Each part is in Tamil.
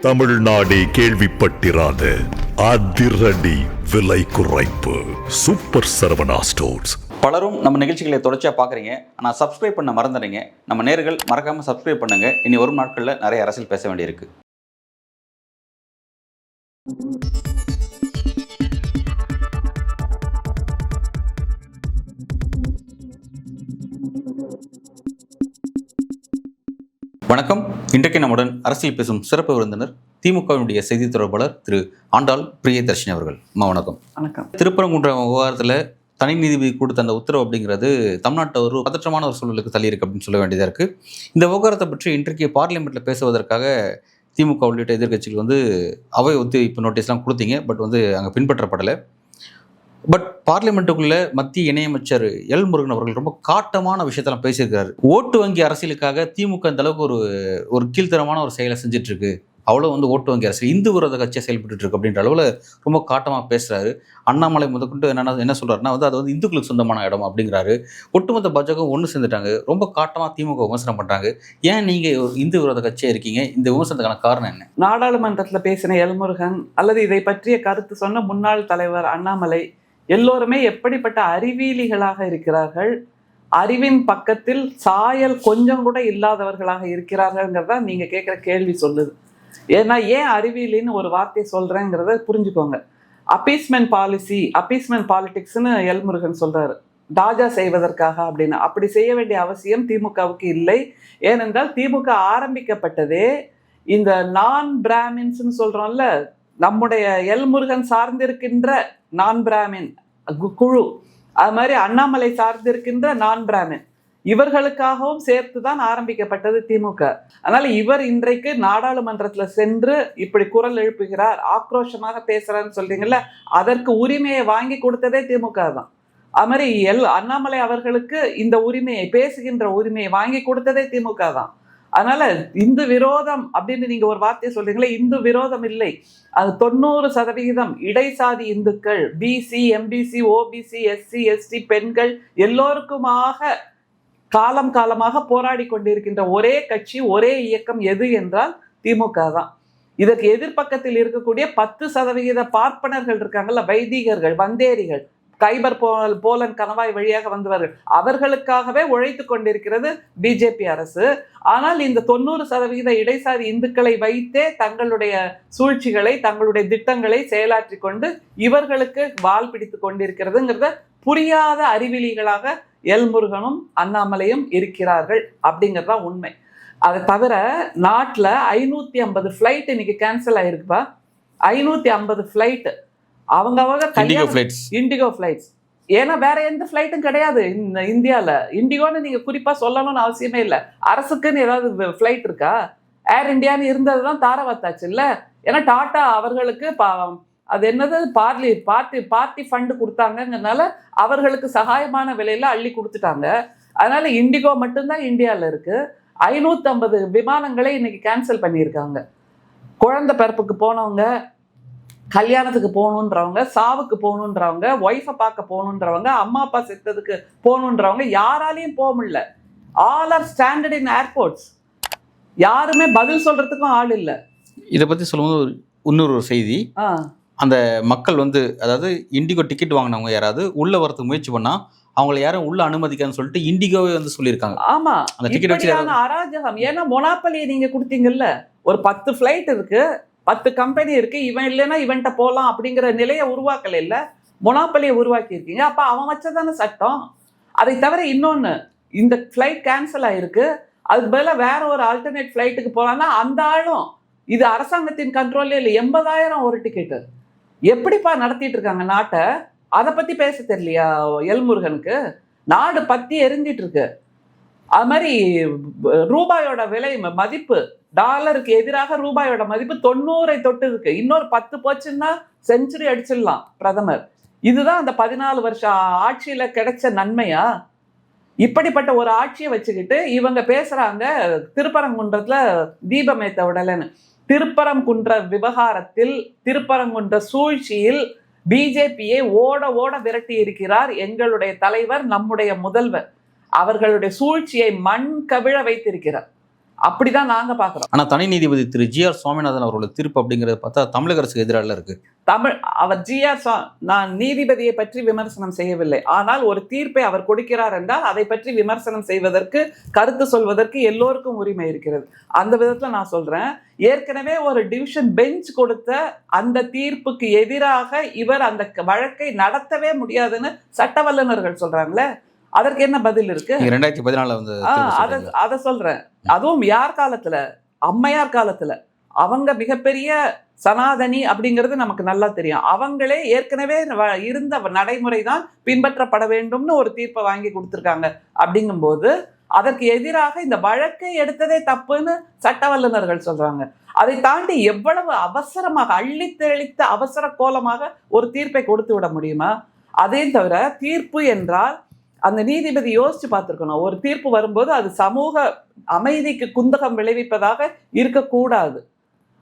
தமிழ்நாடே கேள்விப்பட்டிராத அதிரடி விலை குறைப்பு சூப்பர் சரவணா ஸ்டோர்ஸ். பலரும் நம்ம நிகழ்ச்சிகளை தொடர்ச்சியாக பார்க்குறீங்க, ஆனால் சப்ஸ்கிரைப் பண்ண மறந்துடுறீங்க. நம்ம நேயர்கள் மறக்காமல் சப்ஸ்கிரைப் பண்ணுங்க. இனி வரும் நாட்களில் நிறைய அரசியல் பேச வேண்டியிருக்கு. வணக்கம். இன்றைக்கு நம்முடன் அரசியல் பேசும் சிறப்பு விருந்தினர் திமுகவினுடைய செய்தி தொடர்பாளர் திரு ஆண்டாள் பிரியதர்ஷினி அவர்கள். வணக்கம். வணக்கம். திருப்பரங்குன்றம் விவகாரத்தில் தனி நீதிபதி கொடுத்த அந்த உத்தரவு அப்படிங்கிறது தமிழ்நாட்டை ஒரு பதற்றமான ஒரு சூழலுக்கு தள்ளியிருக்கு அப்படின்னு சொல்ல வேண்டியதாக இருக்குது. இந்த விவகாரத்தை பற்றி இன்றைக்கு பார்லிமெண்ட்டில் பேசுவதற்காக திமுக உள்ளிட்ட எதிர்க்கட்சிகள் அவை ஒத்திவைப்பு நோட்டீஸ்லாம் கொடுத்தீங்க. பட் அங்கே பின்பற்றப்படலை. பட் பார்லிமெண்ட்டுக்குள்ளே மத்திய இணையமைச்சர் எல் முருகன் அவர்கள் ரொம்ப காட்டமான விஷயத்தெல்லாம் பேசியிருக்காரு. ஓட்டு வங்கி அரசியலுக்காக திமுக இந்த அளவுக்கு ஒரு கீழ்த்தரமான ஒரு செயலை செஞ்சுட்டு இருக்கு, அவ்வளோ ஓட்டு வங்கி அரசியல் இந்து விரோத கட்சியாக செயல்பட்டு இருக்கு அப்படின்ற அளவில் ரொம்ப காட்டமாக பேசுறாரு. அண்ணாமலை முதற்கொண்டு என்ன சொல்றாருன்னா அது இந்துக்களுக்கு சொந்தமான இடம் அப்படிங்கிறாரு. ஒட்டுமொத்த பாஜக ஒன்று சேர்ந்துட்டாங்க. ரொம்ப காட்டமாக திமுக விமர்சனம் பண்றாங்க. ஏன் நீங்க இந்து விரோத கட்சியாக இருக்கீங்க? இந்த விமர்சனத்துக்கான காரணம் என்ன? நாடாளுமன்றத்தில் பேசின எல்முருகன் அல்லது இதை பற்றிய கருத்து சொன்ன முன்னாள் தலைவர் அண்ணாமலை எல்லோருமே எப்படிப்பட்ட அறிவியலிகளாக இருக்கிறார்கள், அறிவின் பக்கத்தில் சாயல் கொஞ்சம் கூட இல்லாதவர்களாக இருக்கிறார்கள்ங்கிறத நீங்க கேட்குற கேள்வி சொல்லுது. ஏன்னா ஏன் அறிவியலின்னு ஒரு வார்த்தை சொல்றேங்கிறத புரிஞ்சுக்கோங்க. அப்பீஸ்மெண்ட் பாலிசி, அப்பீஸ்மெண்ட் பாலிடிக்ஸ்னு எல்முருகன் சொல்றாரு, தாஜா செய்வதற்காக அப்படின்னு. அப்படி செய்ய வேண்டிய அவசியம் திமுகவுக்கு இல்லை. ஏனென்றால் திமுக ஆரம்பிக்கப்பட்டதே இந்த நான் பிராமின்ஸ்ன்னு சொல்றோம்ல, நம்முடைய எல்முருகன் சார்ந்திருக்கின்ற நான் பிராமின் குழு, அது மாதிரி அண்ணாமலை சார்ந்திருக்கின்ற நான் பிராமின், இவர்களுக்காகவும் சேர்த்துதான் ஆரம்பிக்கப்பட்டது திமுக. அதனால இவர் இன்றைக்கு நாடாளுமன்றத்துல சென்று இப்படி குரல் எழுப்புகிறார், ஆக்ரோஷமாக பேசுறாருன்னு சொல்றீங்கல்ல, அதற்கு உரிமையை வாங்கி கொடுத்ததே திமுக தான். அது மாதிரி அண்ணாமலை அவர்களுக்கு இந்த உரிமையை, பேசுகின்ற உரிமையை வாங்கி கொடுத்ததே திமுக தான். அதனால இந்து விரோதம் அப்படின்னு நீங்க ஒரு வார்த்தையை சொல்றீங்களே, இந்து விரோதம் இல்லை. அது 90% இடைசாதி இந்துக்கள், BC, MBC, OBC, SC, ST, பெண்கள் எல்லோருக்குமாக காலம் காலமாக போராடி கொண்டிருக்கின்ற ஒரே கட்சி, ஒரே இயக்கம் எது என்றால் திமுக தான். இதற்கு எதிர்பக்கத்தில் இருக்கக்கூடிய 10% பார்ப்பனர்கள் இருக்காங்கல்ல, வைதிகர்கள், வந்தேரிகள், கைபர் போலன் கணவாய் வழியாக வந்தவர்கள், அவர்களுக்காகவே உழைத்து கொண்டிருக்கிறது பிஜேபி அரசு. ஆனால் இந்த 90% இடைசாரி இந்துக்களை வைத்தே தங்களுடைய சூழ்ச்சிகளை, தங்களுடைய திட்டங்களை செயலாற்றி கொண்டு இவர்களுக்கு வால் பிடித்து கொண்டிருக்கிறதுங்கிறத புரியாத அறிவிலிகளாக எல்முருகனும் அண்ணாமலையும் இருக்கிறார்கள் அப்படிங்கிறதா உண்மை. அதை தவிர நாட்டில் 550 ஃப்ளைட் இன்னைக்கு கேன்சல் ஆயிருக்குப்பா. 550 ஃப்ளைட் அவங்க இண்டிகோ ஃப்ளைட்ஸ். ஏன்னா வேற எந்த ஃப்ளைட்டும் கிடையாது இந்த இந்தியாவில். இண்டிகோன்னு நீங்க குறிப்பா சொல்லணும்னு அவசியமே இல்லை. அரசுக்குன்னு ஏதாவது ஃப்ளைட் இருக்கா? ஏர் இண்டியான்னு இருந்தது தான் தாரவாத்தாச்சு இல்ல. ஏன்னா டாடா அவர்களுக்கு அது என்னது பார்ட்டி ஃபண்டு கொடுத்தாங்கங்கிறதுனால அவர்களுக்கு சகாயமான விலையில அள்ளி கொடுத்துட்டாங்க. அதனால இண்டிகோ மட்டும்தான் இந்தியாவில் இருக்கு. 550 விமானங்களை இன்னைக்கு கேன்சல் பண்ணியிருக்காங்க. குழந்தை பிறப்புக்கு போனவங்க, கல்யாணத்துக்கு போகணுன்றவங்க, சாவுக்கு போகணுன்றவங்க, ஒய்ஃபை பார்க்க போகணுன்றவங்க, அம்மா அப்பா செத்ததுக்கு போகணுன்றவங்க யாராலையும் போக முடியல. ஆல் ஆர் ஸ்டாண்டர்ட் இன் ஏர்போர்ட்ஸ். யாருமே பதில் சொல்றதுக்கும் ஆள் இல்லை. இதை பற்றி சொல்லும்போது இன்னொரு செய்தி, அந்த மக்கள் அதாவது இண்டிகோ டிக்கெட் வாங்கினவங்க யாராவது உள்ள வரதுக்கு முயற்சி பண்ணா அவங்களை யாரும் உள்ள அனுமதிக்கான்னு சொல்லிட்டு இண்டிகோவே சொல்லியிருக்காங்க. ஆமா, அந்த டிக்கெட் வச்சு அராஜகம். ஏன்னா மொனாப்பலியை நீங்க கொடுத்தீங்கல்ல, ஒரு 10 ஃபிளைட் இருக்கு, 10 கம்பெனி இருக்கு, இவன் இல்லைன்னா இவன்ட்ட போகலாம் அப்படிங்கிற நிலையை உருவாக்கல இல்ல, மொனாப்பலியை உருவாக்கி இருக்கீங்க. அப்ப அவன் வச்சதான சட்டம். அதை தவிர இன்னொன்னு, இந்த ஃபிளைட் கேன்சல் ஆயிருக்கு, அதுக்கு பதிலாக வேற ஒரு ஆல்டர்னேட் ஃபிளைட்டுக்கு போகலான்னா அந்த ஆளும் இது அரசாங்கத்தின் கண்ட்ரோல்ல இல்லை. 80,000 ஒரு டிக்கெட்டு. எப்படிப்பா நடத்திட்டு இருக்காங்க நாட்டை? அதை பத்தி பேச தெரியலையா எல்முருகனுக்கு? நாடு பத்தி எரிஞ்சிட்டு இருக்கு. அது மாதிரி ரூபாயோட விலை மதிப்பு, டாலருக்கு எதிராக ரூபாயோட மதிப்பு 90 தொட்டு இருக்கு. இன்னொரு 10 போச்சுன்னா செஞ்சுரி அடிச்சிடலாம் பிரதமர். இதுதான் அந்த 14 வருஷம் ஆட்சியில கிடைச்ச நன்மையா? இப்படிப்பட்ட ஒரு ஆட்சியை வச்சுக்கிட்டு இவங்க பேசுறாங்க திருப்பரங்குன்றத்துல தீபம் ஏத்த உடலன்னு. திருப்பரங்குன்ற விவகாரத்தில், திருப்பரங்குன்ற சூழ்ச்சியில் பிஜேபியை ஓட ஓட விரட்டி இருக்கிறார் எங்களுடைய தலைவர், நம்முடைய முதல்வர். அவர்களுடைய சூழ்ச்சியை மண் கவிழ வைத்திருக்கிறார். அப்படிதான் நாங்க பாக்குறோம். ஆனா தனி நீதிபதி திரு ஜி.ஆர். சுவாமிநாதன் அவரோட தீர்ப்பு அப்படிங்கறத பார்த்தா தமிழக அரசுக்கு எதிராக இருக்கு. அவர் நான் நீதிபதியை பற்றி விமர்சனம் செய்யவில்லை. ஆனால் ஒரு தீர்ப்பை அவர் கொடுக்கிறார் என்றால் அதை பற்றி விமர்சனம் செய்வதற்கு, கருத்து சொல்வதற்கு எல்லோருக்கும் உரிமை இருக்கிறது. அந்த விதத்துல நான் சொல்றேன், ஏற்கனவே ஒரு டிவிஷன் பெஞ்ச் கொடுத்த அந்த தீர்ப்புக்கு எதிராக இவர் அந்த வழக்கை நடத்தவே முடியாதுன்னு சட்ட வல்லுநர்கள் சொல்றாங்களே, அதற்கு என்ன பதில் இருக்கு? 2014 அத சொல்றேன். அதுவும் யார் காலத்துல? அம்மையார் காலத்துல. அவங்க மிகப்பெரிய சனாதனி அப்படிங்கிறது நமக்கு நல்லா தெரியும். அவங்களே ஏற்கனவே இருந்த நடைமுறை தான் பின்பற்றப்பட வேண்டும்னு ஒரு தீர்ப்பை வாங்கி கொடுத்துருக்காங்க. அப்படிங்கும்போது அதற்கு எதிராக இந்த வழக்கை எடுத்ததே தப்புன்னு சட்ட வல்லுநர்கள் சொல்றாங்க. அதை தாண்டி எவ்வளவு அவசரமாக, அள்ளி தெளித்த அவசர கோலமாக ஒரு தீர்ப்பை கொடுத்து விட முடியுமா? அதே தவிர தீர்ப்பு என்றால் அந்த நீதிபதி யோசிச்சு பார்த்திருக்கணும். ஒரு தீர்ப்பு வரும்போது அது சமூக அமைதிக்கு குந்தகம் விளைவிப்பதாக இருக்கக்கூடாது,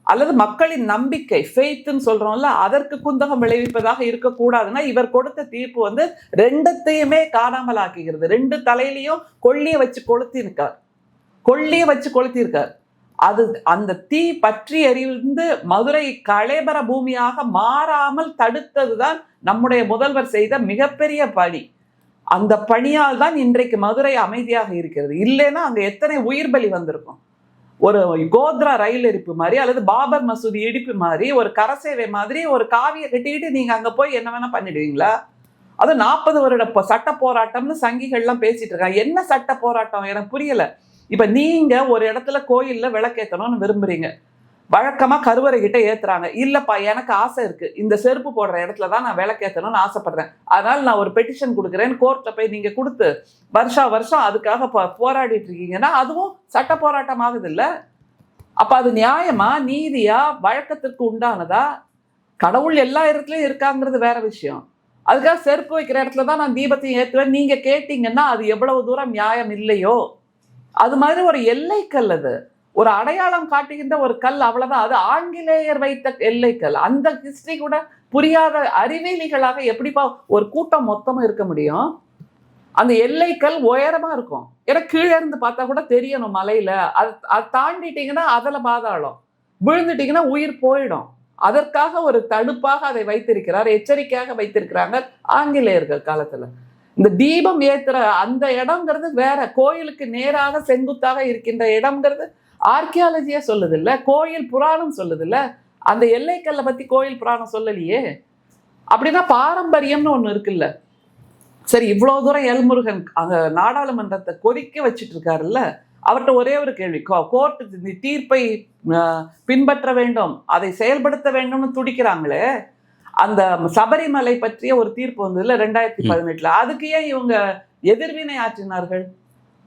அல்லது மக்களின் நம்பிக்கை, ஃபெய்த்ன்னு சொல்றோம்ல, அதற்கு குந்தகம் விளைவிப்பதாக இருக்கக்கூடாதுன்னா இவர் கொடுத்த தீர்ப்பு ரெண்டத்தையுமே காணாமல் ஆக்குகிறது. ரெண்டு தலையிலையும் கொள்ளிய வச்சு கொளுத்தியிருக்கார். அது அந்த தீ பற்றி எரிந்து மதுரை கலேபர பூமியாக மாறாமல் தடுத்ததுதான் நம்முடைய முதல்வர் செய்த மிகப்பெரிய பணி. அந்த பணியால் தான் இன்றைக்கு மதுரை அமைதியாக இருக்கிறது. இல்லைன்னா அங்க எத்தனை உயிர் பலி வந்திருக்கும். ஒரு கோத்ரா ரயில் எரிப்பு மாதிரி, அல்லது பாபர் மசூதி இடிப்பு மாதிரி, ஒரு கரசேவை மாதிரி ஒரு காவியை கட்டிக்கிட்டு நீங்க அங்க போய் என்ன வேணா பண்ணிடுவீங்களா? அது 40 வருட சட்ட போராட்டம்னு சங்கிகள்லாம் பேசிட்டு இருக்காங்க. என்ன சட்ட போராட்டம் எனக்கு புரியல. இப்ப நீங்க ஒரு இடத்துல கோயில்ல விளக்கேற்றணும்னு விரும்புறீங்க, வழக்கமா கருவறை கிட்ட ஏத்துறாங்க. இல்லப்பா, எனக்கு ஆசை இருக்கு, இந்த செருப்பு போடுற இடத்துல தான் நான் விளக்கேற்றணும்னு ஆசைப்படுறேன், அதனால நான் ஒரு பெட்டிஷன் கொடுக்குறேன்னு கோர்ட்ல போய் நீங்க கொடுத்து வருஷம் அதுக்காக போராடிட்டு இருக்கீங்கன்னா அதுவும் சட்ட போராட்டம் ஆகுது இல்ல? அப்ப அது நியாயமா, நீதியா, வழக்கத்திற்கு உண்டானதா? கடவுள் எல்லா இடத்துலயும் இருக்காங்கிறது வேற விஷயம். அதுக்காக செருப்பு வைக்கிற இடத்துல தான் நான் தீபத்தையும் ஏற்றுவேன் நீங்க கேட்டீங்கன்னா அது எவ்வளவு தூரம் நியாயம் இல்லையோ? அது மாதிரி ஒரு எல்லைக்கல், அது ஒரு அடையாளம் காட்டுகின்ற ஒரு கல், அவ்வளவுதான். அது ஆங்கிலேயர் வைத்த எல்லைக்கல். அந்த ஹிஸ்டரி கூட புரியாத அறிவியலிகளாக எப்படிப்பா ஒரு கூட்டம் மொத்தமும் இருக்க முடியும்? அந்த எல்லைக்கல் உயரமா இருக்கும். ஏன்னா கீழே இருந்து பார்த்தா கூட தெரியணும் மலையில. அது தாண்டிட்டீங்கன்னா அதுல பாதாளம், விழுந்துட்டீங்கன்னா உயிர் போயிடும். அதற்காக ஒரு தடுப்பாக அதை வைத்திருக்கிறார், எச்சரிக்கையாக வைத்திருக்கிறாங்க ஆங்கிலேயர்கள் காலத்துல. இந்த தீபம் ஏத்துற அந்த இடம்ங்கிறது வேற, கோயிலுக்கு நேராக செங்குத்தாக இருக்கின்ற இடம்ங்கிறது ஆர்கியாலஜியா சொல்லுது இல்ல, கோயில் புராணம் சொல்லுது இல்ல. அந்த எல்லைக்கல்ல பத்தி கோயில் புராணம் சொல்லலையே. அப்படின்னா பாரம்பரியம்னு ஒண்ணு இருக்குல்ல. சரி, இவ்வளவு தூரம் எல்முருகன் அங்க நாடாளுமன்றத்தை கொதிக்க வச்சுட்டு இருக்காருல்ல, அவர்கிட்ட ஒரே ஒரு கேள்வி. கோர்ட்டு தீர்ப்பை பின்பற்ற வேண்டும், அதை செயல்படுத்த வேண்டும்னு துடிக்கிறாங்களே, அந்த சபரிமலை பற்றிய ஒரு தீர்ப்பு வந்ததுல 2018, அதுக்கு ஏன் இவங்க எதிர்வினை ஆற்றினார்கள்?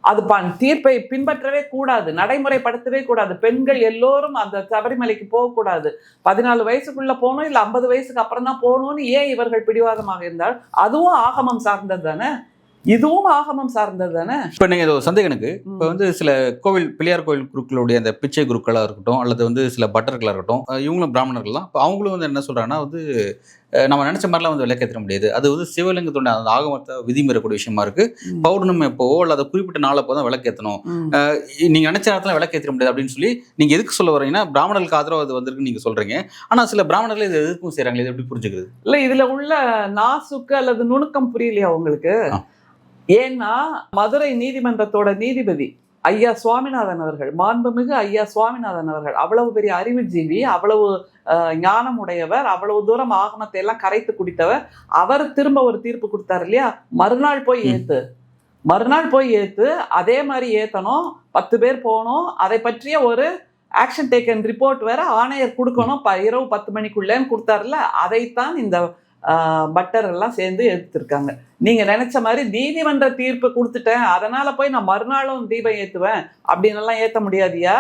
அது தீர்ப்பை பின்பற்றவே கூடாது, நடைமுறைப்படுத்தவே கூடாது. பெண்கள் எல்லோரும் அந்த சபரிமலைக்கு போகக்கூடாது, 14 வயசுக்குள்ள போகணும், இல்ல 50 வயசுக்கு அப்புறம் தான் போகணும்னு ஏன் இவர்கள் பிடிவாதமாக இருந்தால்? அதுவும் ஆகமம் சார்ந்தது தானே, இதுவும் ஆகமம் சார்ந்தது தானே. இப்போ நீங்கள் சந்தேகம் எனக்கு, இப்போ சில கோவில், பிள்ளையார் கோவில் குருக்களுடைய அந்த பிச்சை குருக்களாக இருக்கட்டும், அல்லது சில பட்டர்களாக இருக்கட்டும், இவங்களும் பிராமணர்கள்லாம், இப்போ அவங்களும் என்ன சொல்கிறாங்கன்னா நம்ம நினச்ச மாதிரிலாம் விளக்கேற்ற முடியாது. அது சிவலிங்கத்தோட அந்த ஆகமத்தை விதிமீறக்கூடிய விஷயமா இருக்கு. பௌர்ணமி எப்போவோ அல்லது குறிப்பிட்ட நாளப்போ தான் விளக்கேற்றணும், நீங்கள் நினச்ச நேரத்தில் விளக்கேற்ற முடியாது அப்படின்னு சொல்லி நீங்கள் எதுக்கு சொல்ல வரீங்கன்னா பிராமணர்களுக்கு ஆதரவு அது வந்திருக்குன்னு நீங்கள் சொல்கிறீங்க. ஆனால் சில பிராமணர்கள் இதை எதுக்கும் செய்கிறாங்களே, இது எப்படி புரிஞ்சுக்கிறது? இல்லை, இதில் உள்ள நாசுக்கு அல்லது நுணுக்கம் புரியலையா உங்களுக்கு? ஏன்னா மதுரை நீதிமன்றத்தோட நீதிபதி ஐயா சுவாமிநாதன் அவர்கள், மாண்புமிகு ஐயா சுவாமிநாதன் அவர்கள் அவ்வளவு பெரிய அறிவுஜீவி, அவ்வளவு ஞானம் உடையவர், அவ்வளவு தூரம் ஆகமத்தை எல்லாம் கரைத்து குடித்தவர். அவர் திரும்ப ஒரு தீர்ப்பு கொடுத்தாரு இல்லையா, மறுநாள் போய் ஏத்து, அதே மாதிரி ஏத்தணும், 10 பேர் போகணும், அதை பற்றிய ஒரு ஆக்ஷன் டேக்கன் ரிப்போர்ட் வேற ஆணையர் கொடுக்கணும், இரவு 10 மணிக்குள்ளேன்னு கொடுத்தாருல, அதைத்தான் இந்த பட்டர் எல்லாம் சேர்ந்து எடுத்திருக்காங்க. நீங்க நினைச்ச மாதிரி நீதிமன்ற தீர்ப்பு கொடுத்துட்டேன், அதனால போய் நான் மறுநாளும் தீபம் ஏத்துவேன் அப்படின்னு எல்லாம் ஏத்த முடியாதியா?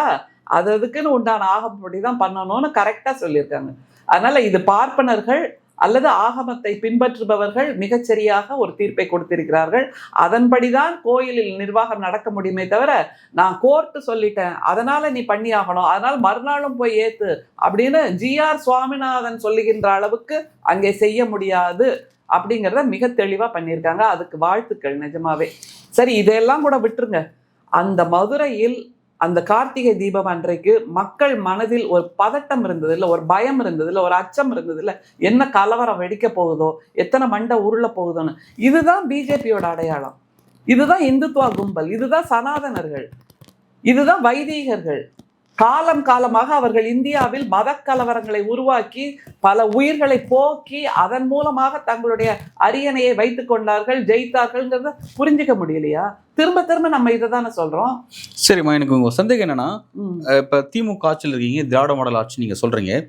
அதுக்குன்னு உண்டான ஆகமப்படிதான் பண்ணணும்னு கரெக்டா சொல்லியிருக்காங்க. அதனால இது பார்ப்பனர்கள் அல்லது ஆகமத்தை பின்பற்றுபவர்கள் மிகச்சரியாக ஒரு தீர்ப்பை கொடுத்திருக்கிறார்கள். அதன்படிதான் கோயிலில் நிர்வாகம் நடக்க முடியுமே தவிர, நான் கோர்ட்டு சொல்லிட்டேன் அதனால நீ பண்ணி ஆகணும், அதனால மறுநாளும் போய் ஏத்து அப்படின்னு ஜி.ஆர். சுவாமிநாதன் சொல்லுகின்ற அளவுக்கு அங்கே செய்ய முடியாது அப்படிங்கிறத மிக தெளிவா பண்ணியிருக்காங்க. அதுக்கு வாழ்த்துக்கள் நிஜமாவே. சரி, இதெல்லாம் கூட விட்டுருங்க. அந்த மதுரையில் அந்த கார்த்திகை தீபம் அன்றைக்கு மக்கள் மனதில் ஒரு பதட்டம் இருந்தது இல்லை, ஒரு பயம் இருந்தது இல்லை, ஒரு அச்சம் இருந்தது இல்லை, என்ன கலவரம் வெடிக்க போகுதோ, எத்தனை மண்டை உருள போகுதோன்னு. இதுதான் பிஜேபியோட அடையாளம், இதுதான் இந்துத்துவா கும்பல், இதுதான் சனாதனர்கள், இதுதான் வைதீகர்கள். காலம் காலமாக அவர்கள் இந்தியாவில் மத கலவரங்களை உருவாக்கி பல உயிர்களை போக்கி அதன் மூலமாக தங்களுடைய அரியணையை வைத்துக் கொண்டார்கள், ஜெயித்தார்கள்ங்கிறத புரிஞ்சுக்க முடியலையா? திரும்ப திரும்ப நம்ம இதை தானே சொல்றோம். சரிம்மா, எனக்கு உங்க சந்தேகம் என்னன்னா, இப்ப திமுக ஆட்சியில் இருக்கீங்க, திராவிட மாடல் ஆட்சி நீங்க சொல்றீங்க.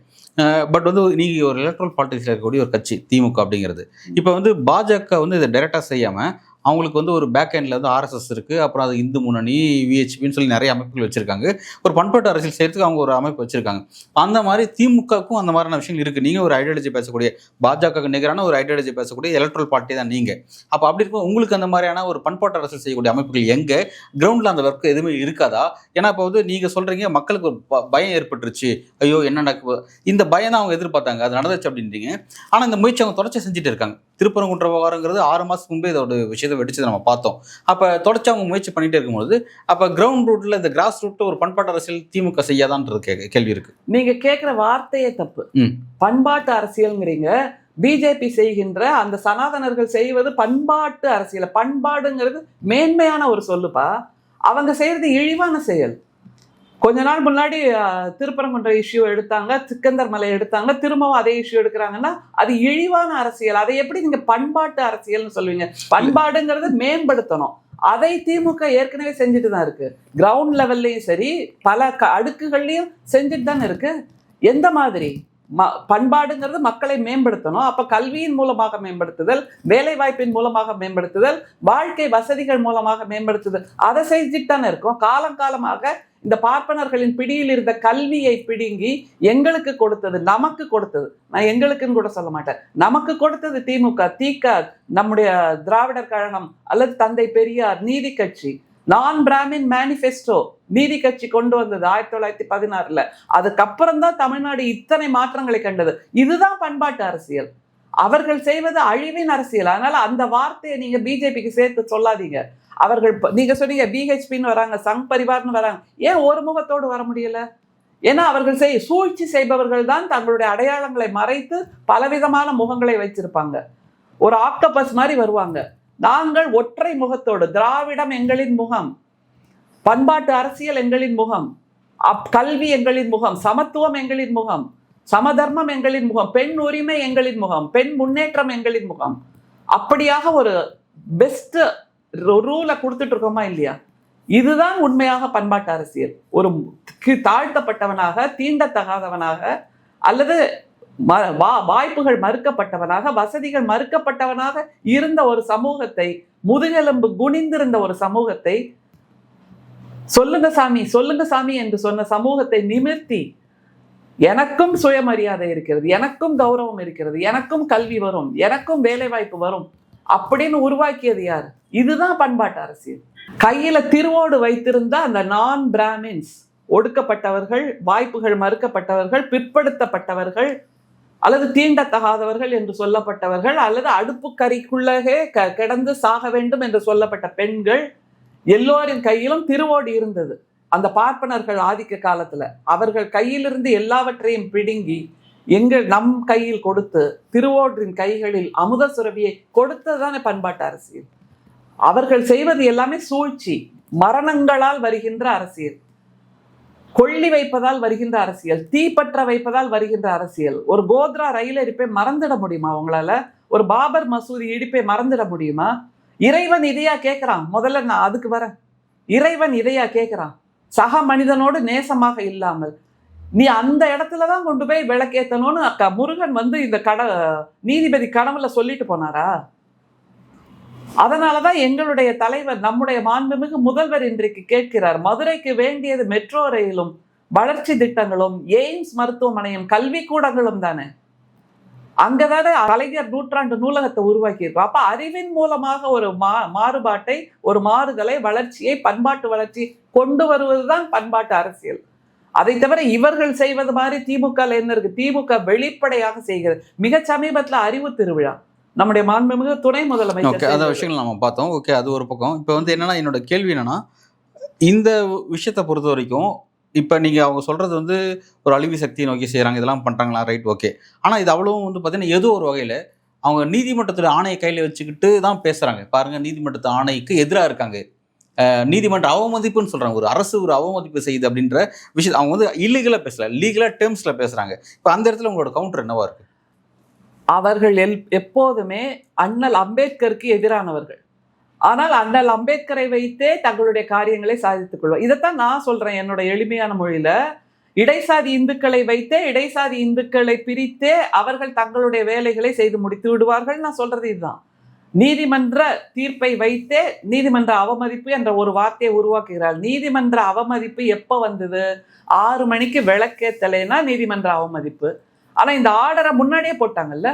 பட் வந்து நீங்க ஒரு எலக்ட்ரல் பாலிட்டிக்ஸ்ல இருக்கக்கூடிய ஒரு கட்சி திமுக அப்படிங்கிறது. இப்போ வந்து பாஜக வந்து இதை டைரக்டா செய்யாம அவங்களுக்கு வந்து ஒரு பேக் எண்டில் வந்து ஆர்எஸ்எஸ் இருக்குது, அப்புறம் அது இந்து முன்னணி, விஹெச்பின்னு சொல்லி நிறைய அமைப்புகள் வச்சுருக்காங்க. ஒரு பண்பாட்டு அரசியல் செய்கிறதுக்கு அவங்க ஒரு அமைப்பு வச்சுருக்காங்க. அந்த மாதிரி திமுகவுக்கும் அந்த மாதிரியான விஷயங்கள் இருக்குது. நீங்கள் ஒரு ஐடியாலஜி பேசக்கூடிய, பாஜகவுக்கு நிகரான ஒரு ஐடியாலஜி பேசக்கூடிய எலக்ட்ரல் பார்ட்டி தான் நீங்கள். அப்போ அப்படி இருக்கும் உங்களுக்கு அந்த மாதிரியான ஒரு பண்பாட்டு அரசியல் செய்யக்கூடிய அமைப்புகள் எங்கே? கிரவுண்டில் அந்த ஒர்க் எதுவுமே இருக்காதா? ஏன்னா இப்போ வந்து நீங்கள் சொல்கிறீங்க மக்களுக்கு ஒரு பயம் ஏற்பட்டுருச்சு, ஐயோ என்ன நடக்குது, இந்த பயம் தான் அவங்க எதிர்பார்த்தாங்க, அது நடந்துச்சு அப்படின்றீங்க. ஆனால் இந்த முயற்சி அவங்க தொடர்ச்சி செஞ்சுட்டு இருக்காங்க. திருப்பரங்குன்ற விவகாரங்கிறது 6 மாதத்துக்கு முன்பே இதோட விஷயத்தை வெடிச்சதை நம்ம பார்த்தோம். அப்போ தொடர்ச்சி அவங்க முயற்சி பண்ணிட்டே இருக்கும்போது அப்போ கிரவுண்ட் ரூட்ல இந்த கிராஸ் ரூட்ல ஒரு பண்பாட்டு அரசியல் திமுக செய்யாதான்றது கேள்வி இருக்கு. நீங்க கேட்குற வார்த்தையே தப்பு. பண்பாட்டு அரசியல்ங்கிறீங்க, பிஜேபி செய்கின்ற அந்த சனாதனர்கள் செய்வது பண்பாட்டு அரசியல். பண்பாடுங்கிறது மேன்மையான ஒரு சொல்லுப்பா, அவங்க செய்யறது இழிவான செயல். கொஞ்ச நாள் முன்னாடி திருப்பரங்குன்ற இஷ்யூ எடுத்தாங்க, சிக்கந்தர் மலை எடுத்தாங்க, திரும்பவும் அதே இஷ்யூ எடுக்கிறாங்கன்னா அது இழிவான அரசியல். அதை எப்படி நீங்க பண்பாட்டு அரசியல்னு சொல்லுவீங்க? பண்பாடுங்கிறது மேம்படுத்தணும். அதை திமுக ஏற்கனவே செஞ்சுட்டு தான் இருக்கு. கிரவுண்ட் லெவல்லையும் சரி, பல அடுக்குகள்லையும் செஞ்சுட்டு தானே இருக்கு. எந்த மாதிரி பண்பாடுங்கிறது மக்களை மேம்படுத்தணும். அப்ப கல்வியின் மூலமாக மேம்படுத்துதல், வேலை வாய்ப்பின் மூலமாக மேம்படுத்துதல், வாழ்க்கை வசதிகள் மூலமாக மேம்படுத்துதல், அதை செஞ்சுட்டு தானே இருக்கும். காலம் காலமாக இந்த பார்ப்பனர்களின் பிடியில் இருந்த கல்வியை பிடுங்கி எங்களுக்கு கொடுத்தது, நமக்கு கொடுத்தது, நான் எங்களுக்குன்னு கூட சொல்ல மாட்டேன், நமக்கு கொடுத்தது திமுக, நம்முடைய திராவிடர் கழகம் அல்லது தந்தை பெரியார் நீதி கட்சி, நான் பிராமின் மேனிஃபெஸ்டோ நீதி கட்சி கொண்டு வந்தது 1916. அதுக்கப்புறம் தான் தமிழ்நாடு இத்தனை மாற்றங்களை கண்டது. இதுதான் பண்பாட்டு அரசியல். அவர்கள் செய்வது அழிவின் அரசியல். அதனால அந்த வார்த்தையை நீங்க பிஜேபிக்கு சேர்த்து சொல்லாதீங்க. அவர்கள் நீங்க சொன்னீங்க பிஹெச்பின்னு வராங்க, சங் பரிவார்னு வராங்க, ஏன் ஒரு முகத்தோடு வர முடியல? ஏன்னா அவர்கள் சூழ்ச்சி செய்பவர்கள் தான் தங்களுடைய அடையாளங்களை மறைத்து பலவிதமான முகங்களை வச்சிருப்பாங்க. ஒரு ஆக்டோபஸ் மாதிரி வருவாங்க. நாங்கள் ஒற்றை முகத்தோடு, திராவிடம் எங்களின் முகம், பண்பாட்டு அரசியல் எங்களின் முகம், கல்வி எங்களின் முகம், சமத்துவம் எங்களின் முகம், சமதர்மம் எங்களின் முகம், பெண் உரிமை எங்களின் முகம், பெண் முன்னேற்றம் எங்களின் முகம். அப்படியாக ஒரு பெஸ்ட் ரூலை கொடுத்துட்டு இருக்கோமா இல்லையா? இதுதான் உண்மையாக பண்பாட்டு அரசியல். ஒரு தாழ்த்தப்பட்டவனாக, தீண்டத்தகாதவனாக, அல்லது வாய்ப்புகள் மறுக்கப்பட்டவனாக, வசதிகள் மறுக்கப்பட்டவனாக இருந்த ஒரு சமூகத்தை, முதுகெலும்பு குனிந்திருந்த ஒரு சமூகத்தை, சொல்லுங்க சாமி சொல்லுங்க சாமி என்று சொன்ன சமூகத்தை நிமிர்த்தி, எனக்கும் சுயமரியாதை இருக்கிறது, எனக்கும் கௌரவம் இருக்கிறது, எனக்கும் கல்வி வரும், எனக்கும் வேலை வாய்ப்பு வரும் அப்படின்னு உருவாக்கியது யார்? இதுதான் பண்பாட்டு அரசியல். கையில திருவோடு வைத்திருந்த அந்த நான் பிராமின்ஸ், ஒடுக்கப்பட்டவர்கள், வாய்ப்புகள் மறுக்கப்பட்டவர்கள், பிற்படுத்தப்பட்டவர்கள், அல்லது தீண்டத்தகாதவர்கள் என்று சொல்லப்பட்டவர்கள், அல்லது அடுப்புக்கறிக்குள்ளே கிடந்து சாக வேண்டும் என்று சொல்லப்பட்ட பெண்கள், எல்லோரின் கையிலும் திருவோடு இருந்தது. அந்த பார்ப்பனர்கள் ஆதிக்க காலத்துல அவர்கள் கையிலிருந்து எல்லாவற்றையும் பிடுங்கி நம் கையில் கொடுத்து, திருவோடின் கைகளில் அமுத சுரபியை கொடுத்ததுதானே பண்பாட்டு அரசியல். அவர்கள் செய்வது எல்லாமே சூழ்ச்சி, மரணங்களால் வருகின்ற அரசியல், கொள்ளி வைப்பதால் வருகின்ற அரசியல், தீப்பற்ற வைப்பதால் வருகின்ற அரசியல். ஒரு கோத்ரா ரயில் இடிப்பை மறந்துட முடியுமா உங்களால? ஒரு பாபர் மசூதி இடிப்பை மறந்துட முடியுமா? இறைவன் இதையா கேட்கிறான்? முதல்ல நான் அதுக்கு வரேன். இறைவன் இதையா கேட்கிறான்? சக மனிதனோடு நேசமாக இல்லாமல் நீ அந்த இடத்துலதான் கொண்டு போய் விளக்கேத்தணும்னு முருகன் வந்து இந்த நீதிபதி கனவுல சொல்லிட்டு போனாரா? அதனாலதான் எங்களுடைய தலைவர், நம்முடைய மாண்புமிகு முதல்வர் இன்றைக்கு கேட்கிறார், மதுரைக்கு வேண்டியது மெட்ரோ ரயிலும், வளர்ச்சி திட்டங்களும், எய்ம்ஸ் மருத்துவமனையும், கல்வி கூடங்களும் தானே. அங்கதானே கலைஞர் நூற்றாண்டு நூலகத்தை உருவாக்கி இருக்கோம். அப்ப அறிவின் மூலமாக ஒரு மாறுபாட்டை, ஒரு மாறுதலை, வளர்ச்சியை, பண்பாட்டு வளர்ச்சி கொண்டு வருவதுதான் பண்பாட்டு அரசியல். அதை தவிர இவர்கள் செய்வது மாதிரி திமுக என்ன இருக்கு? திமுக வெளிப்படையாக செய்கிறது. மிக சமீபத்துல அறிவு திருவிழா நம்முடைய மாண்புமிகு துணை முதலமைச்சர் அந்த விஷயங்கள் நம்ம பார்த்தோம். ஓகே, அது ஒரு பக்கம். இப்போ வந்து என்னன்னா, என்னோட கேள்வி என்னன்னா, இந்த விஷயத்தை பொறுத்த வரைக்கும் இப்போ நீங்கள் அவங்க சொல்கிறது வந்து ஒரு அழிவு சக்தியை நோக்கி செய்கிறாங்க, இதெல்லாம் பண்ணுறாங்களா, ரைட், ஓகே. ஆனால் இது அவ்வளவும் வந்து பார்த்தீங்கன்னா ஏதோ ஒரு வகையில் அவங்க நீதிமன்றத்தோட ஆணையை கையில் வச்சுக்கிட்டு தான் பேசுகிறாங்க. பாருங்கள், நீதிமன்றத்து ஆணைக்கு எதிராக இருக்காங்க, நீதிமன்ற அவமதிப்புன்னு சொல்கிறாங்க. ஒரு அரசு ஒரு அவமதிப்பு செய்யுது அப்படின்ற விஷயம் அவங்க வந்து இல்லீகலாக பேசல, லீகலாக டேர்ம்ஸில் பேசுகிறாங்க. இப்போ அந்த இடத்துல உங்களோட கவுண்டர் என்னவா இருக்கு? அவர்கள் எப்போதுமே அண்ணல் அம்பேத்கருக்கு எதிரானவர்கள். ஆனால் அண்ணல் அம்பேத்கரை வைத்தே தங்களுடைய காரியங்களை சாதித்துக் கொள்வார். இதைத்தான் நான் சொல்றேன் என்னோட எளிமையான மொழியில. இடைசாதி இந்துக்களை வைத்தே, இடைசாதி இந்துக்களை பிரித்தே அவர்கள் தங்களுடைய வேலைகளை செய்து முடித்து விடுவார்கள். நான் சொல்றது இதுதான். நீதிமன்ற தீர்ப்பை வைத்தே நீதிமன்ற அவமதிப்பு என்ற ஒரு வார்த்தையை உருவாக்குகிறார். நீதிமன்ற அவமதிப்பு எப்ப வந்தது? 6 மணிக்கு விளக்கேத்தலைன்னா நீதிமன்ற அவமதிப்பு. ஆனா இந்த ஆர்டரை முன்னாடியே போட்டாங்கல்ல.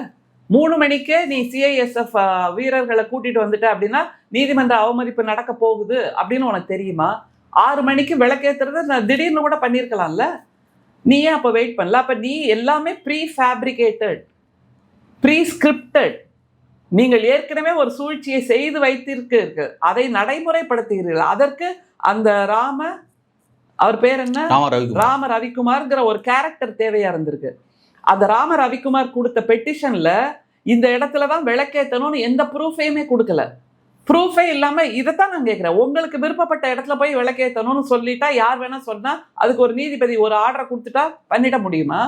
3 மணிக்கே நீ சிஐஎஸ்எஃப் வீரர்களை கூட்டிட்டு வந்துட்ட அப்படின்னா நீதிமன்ற அவமதிப்பு நடக்க போகுது அப்படின்னு உனக்கு தெரியுமா? 6 மணிக்கு விளக்கேத்துறது நான் திடீர்னு கூட பண்ணியிருக்கலாம்ல. நீ ஏன் அப்போ வெயிட் பண்ணல? அப்ப நீ எல்லாமே ப்ரீ ஃபேப்ரிகேட்டட், ப்ரீ ஸ்கிரிப்டட். நீங்கள் ஏற்கனவே ஒரு சூழ்ச்சியை செய்து வைத்திருக்கு, அதை நடைமுறைப்படுத்துகிறீர்கள். அதற்கு அந்த அவர் பேர் என்ன, ராம ரவிக்குமார்ங்கிற ஒரு கேரக்டர் தேவையா இருந்திருக்கு. அந்த ராம ரவிக்குமார் கொடுத்த பெட்டிஷன்ல இந்த இடத்துலதான் விளக்கேற்றணும்னு எந்த ப்ரூஃபையுமே கொடுக்கல. ப்ரூஃபே இல்லாம இதைத்தான் நான் கேட்கிறேன். உங்களுக்கு விருப்பப்பட்ட இடத்துல போய் விளக்கேற்றணும்னு சொல்லிட்டா யார் வேணா சொன்னா அதுக்கு ஒரு நீதிபதி ஒரு ஆர்டரை கொடுத்துட்டா பண்ணிட முடியுமா?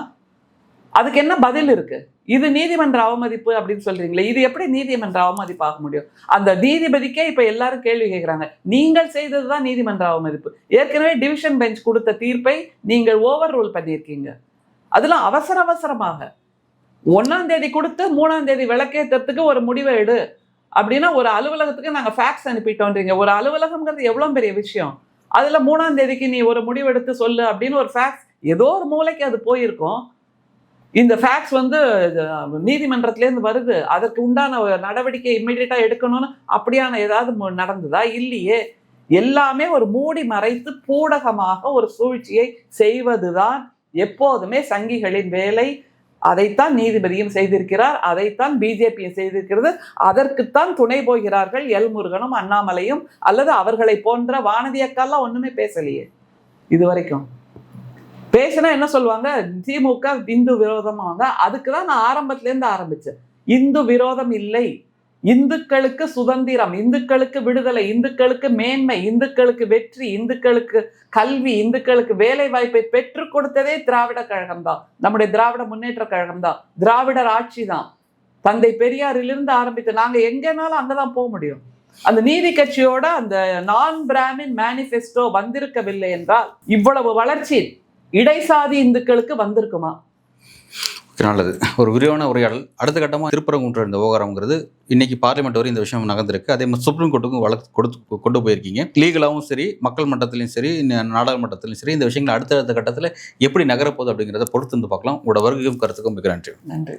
அதுக்கு என்ன பதில் இருக்கு? இது நீதிமன்ற அவமதிப்பு அப்படின்னு சொல்றீங்களே, இது எப்படி நீதிமன்ற அவமதிப்பு ஆக முடியும்? அந்த நீதிபதிக்கே இப்ப எல்லாரும் கேள்வி கேட்கிறாங்க, நீங்கள் செய்ததுதான் நீதிமன்ற அவமதிப்பு. ஏற்கனவே டிவிஷன் பெஞ்ச் கொடுத்த தீர்ப்பை நீங்கள் ஓவர் ரூல் பண்ணியிருக்கீங்க. அதெல்லாம் அவசரமாக 1ஆம் தேதி கொடுத்து 3ஆம் தேதி விளக்கேற்றத்துக்கு ஒரு முடிவை எடு அப்படின்னா ஒரு அலுவலகத்துக்கு நாங்க ஃபேக்ஸ் அனுப்பிட்டோன்றீங்க. ஒரு அலுவலகம்ங்கிறது எவ்வளவு பெரிய விஷயம். அதுல 3ஆம் தேதிக்கு நீ ஒரு முடிவு எடுத்து சொல்லு அப்படின்னு ஒரு ஃபேக்ஸ் ஏதோ ஒரு மூளைக்கு அது போயிருக்கும். இந்த ஃபேக்ஸ் வந்து நீதிமன்றத்திலேருந்து வருது, அதற்கு உண்டான நடவடிக்கை இம்மிடியட்டா எடுக்கணும்னு அப்படியான ஏதாவது நடந்ததா? இல்லையே. எல்லாமே ஒரு மூடி மறைத்து பூடகமாக ஒரு சூழ்ச்சியை செய்வதுதான் எப்போதுமே சங்கிகளின் வேலை. அதைத்தான் நீதிபதியும் செய்திருக்கிறார், அதைத்தான் பிஜேபியும் செய்திருக்கிறது. அதற்குத்தான் துணை போகிறார்கள் எல்முருகனும் அண்ணாமலையும். அல்லது அவர்களை போன்ற வானதி அக்காலாம் ஒண்ணுமே பேசலையே இது வரைக்கும். பேசினா என்ன சொல்லுவாங்க, திமுக இந்து விரோதமாங்க. அதுக்குதான் நான் ஆரம்பத்திலேருந்து ஆரம்பிச்சேன். இந்து விரோதம் இல்லை, இந்துக்களுக்கு சுதந்திரம், இந்துக்களுக்கு விடுதலை, இந்துக்களுக்கு மேன்மை, இந்துக்களுக்கு வெற்றி, இந்துக்களுக்கு கல்வி, இந்துக்களுக்கு வேலை வாய்ப்பை பெற்றுக் கொடுத்ததே திராவிட கழகம் தான், நம்முடைய திராவிட முன்னேற்ற கழகம் தான், திராவிடர் ஆட்சி தான். தந்தை பெரியாரிலிருந்து ஆரம்பித்து நாங்க எங்கேனாலும் அங்கதான் போக முடியும். அந்த நீதி கட்சியோட அந்த நான் பிராமின் மேனிஃபெஸ்டோ வந்திருக்கவில்லை என்றால் இவ்வளவு வளர்ச்சி இடைசாதி இந்துக்களுக்கு வந்திருக்குமா? நல்லது, ஒரு விரிவான உரையாடல். அடுத்த கட்டமாக திருப்பரங்குன்ற இந்த விவகாரங்கிறது இன்னைக்கு பார்லிமெண்ட் வரை இந்த விஷயம் நகர்ந்திருக்கு. அதே மாதிரி சுப்ரீம் கோர்ட்டுக்கும் வழக்கு கொண்டு போயிருக்கீங்க. லீகலாகவும் சரி, மக்கள் மட்டத்திலையும் சரி, நாடாளுமன்றத்திலையும் சரி, இந்த விஷயங்கள் அடுத்தடுத்த கட்டத்தில் எப்படி நகரப்போகுது அப்படிங்கிறத பொறுத்து வந்து பார்க்கலாம். உங்களோட வருகைக்கும் கருத்துக்கும் மிக நன்றி. நன்றி.